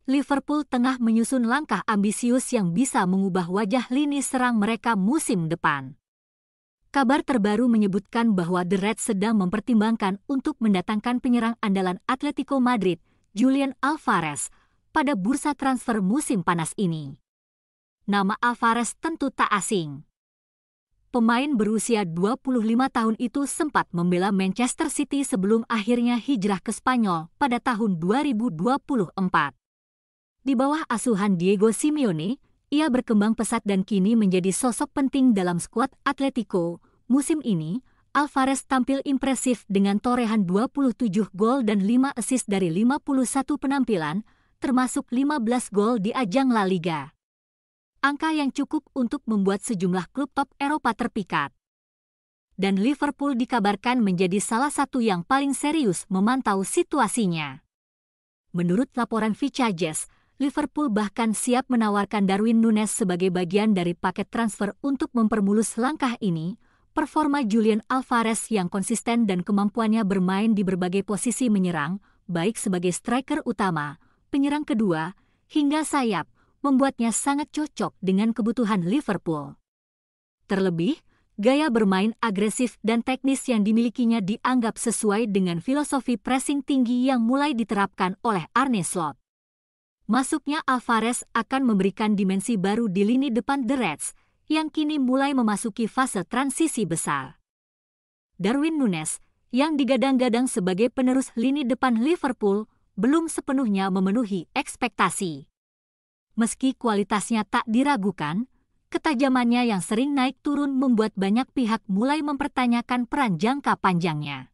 Liverpool tengah menyusun langkah ambisius yang bisa mengubah wajah lini serang mereka musim depan. Kabar terbaru menyebutkan bahwa The Reds sedang mempertimbangkan untuk mendatangkan penyerang andalan Atletico Madrid, Julian Alvarez, pada bursa transfer musim panas ini. Nama Alvarez tentu tak asing. Pemain berusia 25 tahun itu sempat membela Manchester City sebelum akhirnya hijrah ke Spanyol pada tahun 2024. Di bawah asuhan Diego Simeone, ia berkembang pesat dan kini menjadi sosok penting dalam skuad Atletico. Musim ini, Alvarez tampil impresif dengan torehan 27 gol dan 5 assist dari 51 penampilan, termasuk 15 gol di ajang La Liga. Angka yang cukup untuk membuat sejumlah klub top Eropa terpikat. Dan Liverpool dikabarkan menjadi salah satu yang paling serius memantau situasinya. Menurut laporan Vicajes, Liverpool bahkan siap menawarkan Darwin Núñez sebagai bagian dari paket transfer untuk mempermulus langkah ini. Performa Julian Alvarez yang konsisten dan kemampuannya bermain di berbagai posisi menyerang, baik sebagai striker utama, penyerang kedua, hingga sayap, membuatnya sangat cocok dengan kebutuhan Liverpool. Terlebih, gaya bermain agresif dan teknis yang dimilikinya dianggap sesuai dengan filosofi pressing tinggi yang mulai diterapkan oleh Arne Slot. Masuknya Alvarez akan memberikan dimensi baru di lini depan The Reds, yang kini mulai memasuki fase transisi besar. Darwin Núñez, yang digadang-gadang sebagai penerus lini depan Liverpool, belum sepenuhnya memenuhi ekspektasi. Meski kualitasnya tak diragukan, ketajamannya yang sering naik turun membuat banyak pihak mulai mempertanyakan peran jangka panjangnya.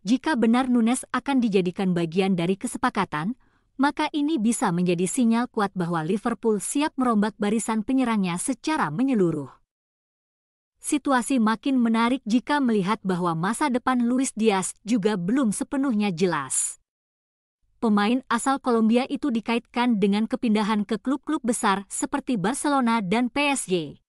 Jika benar Núñez akan dijadikan bagian dari kesepakatan, maka ini bisa menjadi sinyal kuat bahwa Liverpool siap merombak barisan penyerangnya secara menyeluruh. Situasi makin menarik jika melihat bahwa masa depan Luis Diaz juga belum sepenuhnya jelas. Pemain asal Kolombia itu dikaitkan dengan kepindahan ke klub-klub besar seperti Barcelona dan PSG.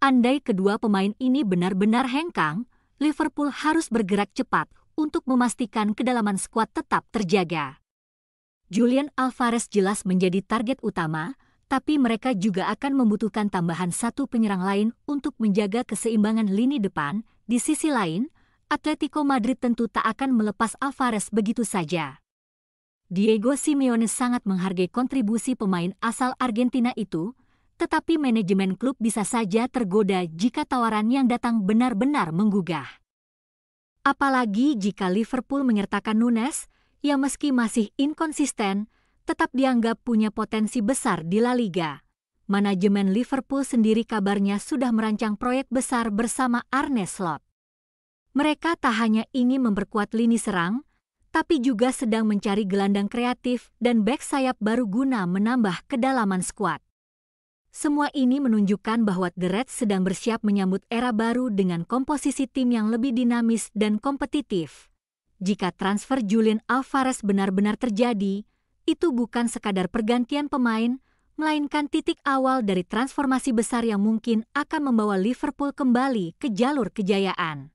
Andai kedua pemain ini benar-benar hengkang, Liverpool harus bergerak cepat untuk memastikan kedalaman skuad tetap terjaga. Julian Alvarez jelas menjadi target utama, tapi mereka juga akan membutuhkan tambahan satu penyerang lain untuk menjaga keseimbangan lini depan. Di sisi lain, Atletico Madrid tentu tak akan melepas Alvarez begitu saja. Diego Simeone sangat menghargai kontribusi pemain asal Argentina itu, tetapi manajemen klub bisa saja tergoda jika tawaran yang datang benar-benar menggugah. Apalagi jika Liverpool menyertakan Núñez, yang meski masih inkonsisten, tetap dianggap punya potensi besar di La Liga. Manajemen Liverpool sendiri kabarnya sudah merancang proyek besar bersama Arne Slot. Mereka tak hanya ingin memperkuat lini serang, tapi juga sedang mencari gelandang kreatif dan bek sayap baru guna menambah kedalaman skuad. Semua ini menunjukkan bahwa The Reds sedang bersiap menyambut era baru dengan komposisi tim yang lebih dinamis dan kompetitif. Jika transfer Julian Alvarez benar-benar terjadi, itu bukan sekadar pergantian pemain, melainkan titik awal dari transformasi besar yang mungkin akan membawa Liverpool kembali ke jalur kejayaan.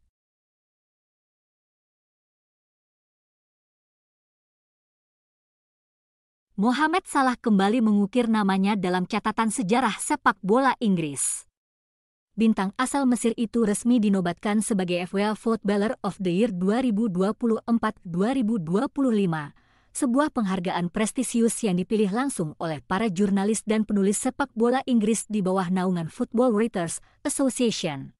Mohamed Salah kembali mengukir namanya dalam catatan sejarah sepak bola Inggris. Bintang asal Mesir itu resmi dinobatkan sebagai FPL Footballer of the Year 2024-2025, sebuah penghargaan prestisius yang dipilih langsung oleh para jurnalis dan penulis sepak bola Inggris di bawah naungan Football Writers Association.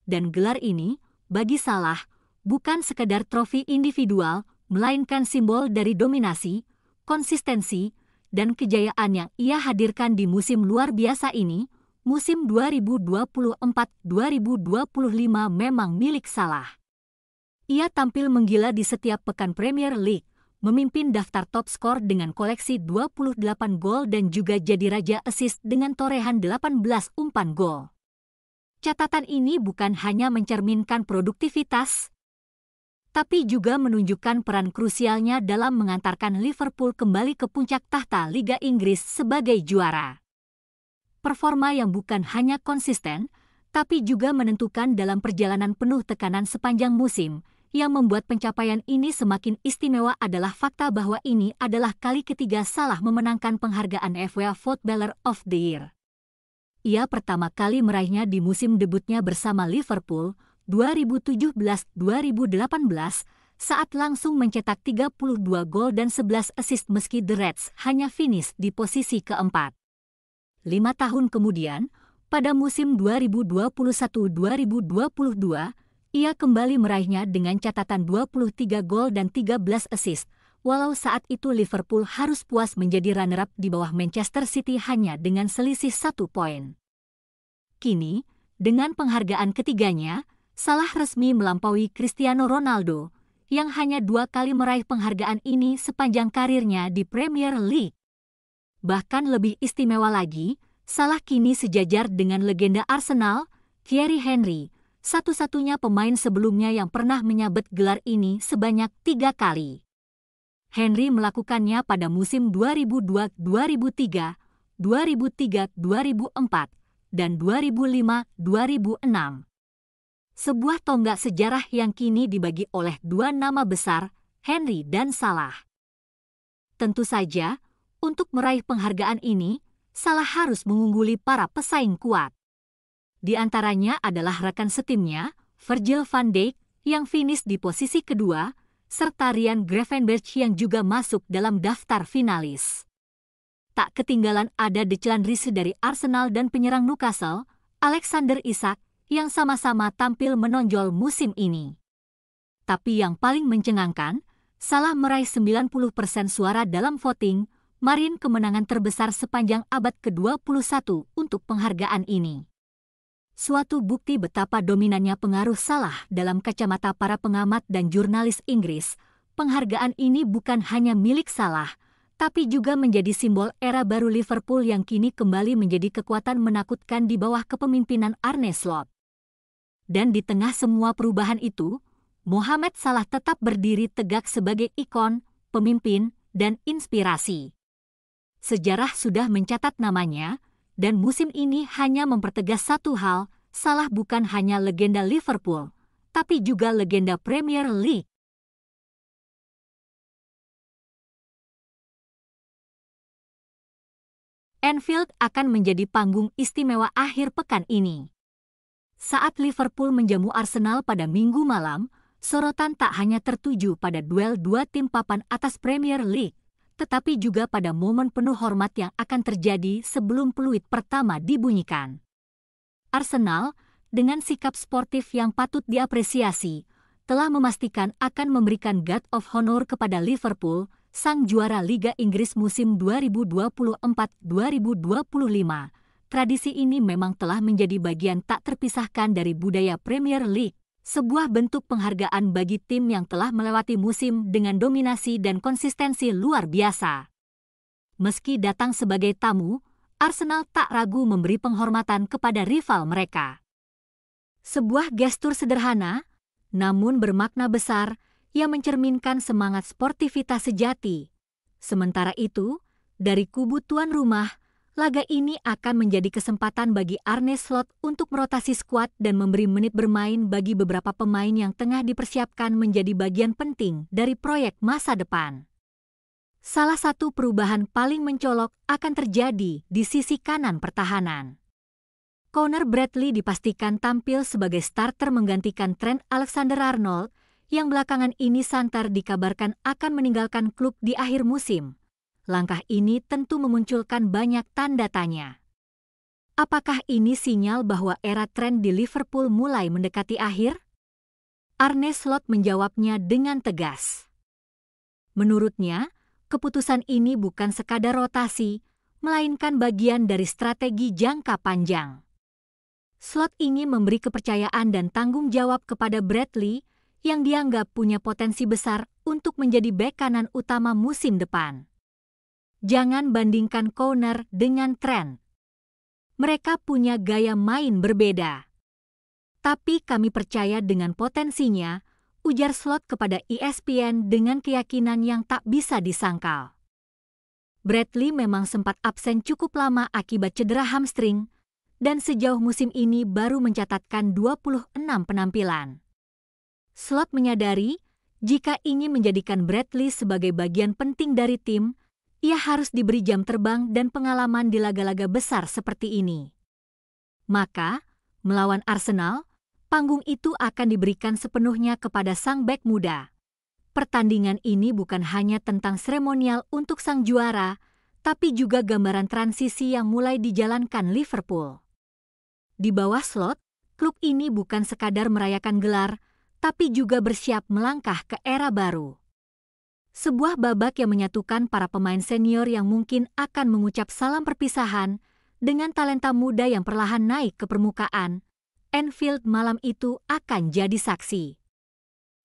Dan gelar ini, bagi Salah, bukan sekedar trofi individual, melainkan simbol dari dominasi, konsistensi, dan kejayaan yang ia hadirkan di musim luar biasa ini. Musim 2024-2025 memang milik Salah. Ia tampil menggila di setiap pekan Premier League, memimpin daftar top skor dengan koleksi 28 gol dan juga jadi raja assist dengan torehan 18 umpan gol. Catatan ini bukan hanya mencerminkan produktivitas, tapi juga menunjukkan peran krusialnya dalam mengantarkan Liverpool kembali ke puncak tahta Liga Inggris sebagai juara. Performa yang bukan hanya konsisten, tapi juga menentukan dalam perjalanan penuh tekanan sepanjang musim, Yang membuat pencapaian ini semakin istimewa adalah fakta bahwa ini adalah kali ketiga Salah memenangkan penghargaan FA Footballer of the Year. Ia pertama kali meraihnya di musim debutnya bersama Liverpool 2017-2018 saat langsung mencetak 32 gol dan 11 assist meski The Reds hanya finish di posisi keempat. 5 tahun kemudian, pada musim 2021-2022, ia kembali meraihnya dengan catatan 23 gol dan 13 assist, walau saat itu Liverpool harus puas menjadi runner-up di bawah Manchester City hanya dengan selisih 1 poin. Kini, dengan penghargaan ketiganya, Salah resmi melampaui Cristiano Ronaldo, yang hanya 2 kali meraih penghargaan ini sepanjang karirnya di Premier League. Bahkan lebih istimewa lagi, Salah kini sejajar dengan legenda Arsenal, Thierry Henry, satu-satunya pemain sebelumnya yang pernah menyabet gelar ini sebanyak 3 kali. Henry melakukannya pada musim 2002-2003, 2003-2004, dan 2005-2006. Sebuah tonggak sejarah yang kini dibagi oleh 2 nama besar, Henry dan Salah. Tentu saja, untuk meraih penghargaan ini, Salah harus mengungguli para pesaing kuat. Di antaranya adalah rekan setimnya, Virgil van Dijk, yang finish di posisi kedua, serta Ryan Gravenberch yang juga masuk dalam daftar finalis. Tak ketinggalan ada Declan Rice dari Arsenal dan penyerang Newcastle, Alexander Isak, yang sama-sama tampil menonjol musim ini. Tapi yang paling mencengangkan, Salah meraih 90% suara dalam voting, margin kemenangan terbesar sepanjang abad ke-21 untuk penghargaan ini. Suatu bukti betapa dominannya pengaruh Salah dalam kacamata para pengamat dan jurnalis Inggris. Penghargaan ini bukan hanya milik Salah, tapi juga menjadi simbol era baru Liverpool yang kini kembali menjadi kekuatan menakutkan di bawah kepemimpinan Arne Slot. Dan di tengah semua perubahan itu, Mohamed Salah tetap berdiri tegak sebagai ikon, pemimpin, dan inspirasi. Sejarah sudah mencatat namanya, dan musim ini hanya mempertegas satu hal, Salah bukan hanya legenda Liverpool, tapi juga legenda Premier League. Anfield akan menjadi panggung istimewa akhir pekan ini. Saat Liverpool menjamu Arsenal pada Minggu malam, sorotan tak hanya tertuju pada duel 2 tim papan atas Premier League, tetapi juga pada momen penuh hormat yang akan terjadi sebelum peluit pertama dibunyikan. Arsenal, dengan sikap sportif yang patut diapresiasi, telah memastikan akan memberikan guard of honor kepada Liverpool, sang juara Liga Inggris musim 2024-2025. Tradisi ini memang telah menjadi bagian tak terpisahkan dari budaya Premier League. Sebuah bentuk penghargaan bagi tim yang telah melewati musim dengan dominasi dan konsistensi luar biasa. Meski datang sebagai tamu, Arsenal tak ragu memberi penghormatan kepada rival mereka. Sebuah gestur sederhana, namun bermakna besar, yang mencerminkan semangat sportivitas sejati. Sementara itu, dari kubu tuan rumah, laga ini akan menjadi kesempatan bagi Arne Slot untuk merotasi skuad dan memberi menit bermain bagi beberapa pemain yang tengah dipersiapkan menjadi bagian penting dari proyek masa depan. Salah satu perubahan paling mencolok akan terjadi di sisi kanan pertahanan. Conor Bradley dipastikan tampil sebagai starter menggantikan Trent Alexander-Arnold, yang belakangan ini santer dikabarkan akan meninggalkan klub di akhir musim. Langkah ini tentu memunculkan banyak tanda tanya. Apakah ini sinyal bahwa era Trent di Liverpool mulai mendekati akhir? Arne Slot menjawabnya dengan tegas. Menurutnya, keputusan ini bukan sekadar rotasi, melainkan bagian dari strategi jangka panjang. Slot ingin memberi kepercayaan dan tanggung jawab kepada Bradley, yang dianggap punya potensi besar untuk menjadi bek kanan utama musim depan. Jangan bandingkan Conor dengan Trent. Mereka punya gaya main berbeda. Tapi kami percaya dengan potensinya, ujar Slot kepada ESPN dengan keyakinan yang tak bisa disangkal. Bradley memang sempat absen cukup lama akibat cedera hamstring, dan sejauh musim ini baru mencatatkan 26 penampilan. Slot menyadari, jika ingin menjadikan Bradley sebagai bagian penting dari tim, ia harus diberi jam terbang dan pengalaman di laga-laga besar seperti ini. Maka, melawan Arsenal, panggung itu akan diberikan sepenuhnya kepada sang bek muda. Pertandingan ini bukan hanya tentang seremonial untuk sang juara, tapi juga gambaran transisi yang mulai dijalankan Liverpool. Di bawah Slot, klub ini bukan sekadar merayakan gelar, tapi juga bersiap melangkah ke era baru. Sebuah babak yang menyatukan para pemain senior yang mungkin akan mengucap salam perpisahan dengan talenta muda yang perlahan naik ke permukaan. Anfield malam itu akan jadi saksi.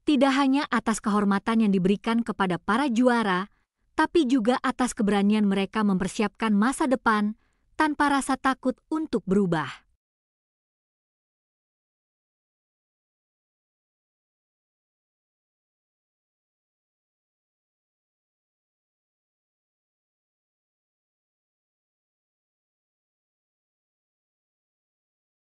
Tidak hanya atas kehormatan yang diberikan kepada para juara, tapi juga atas keberanian mereka mempersiapkan masa depan tanpa rasa takut untuk berubah.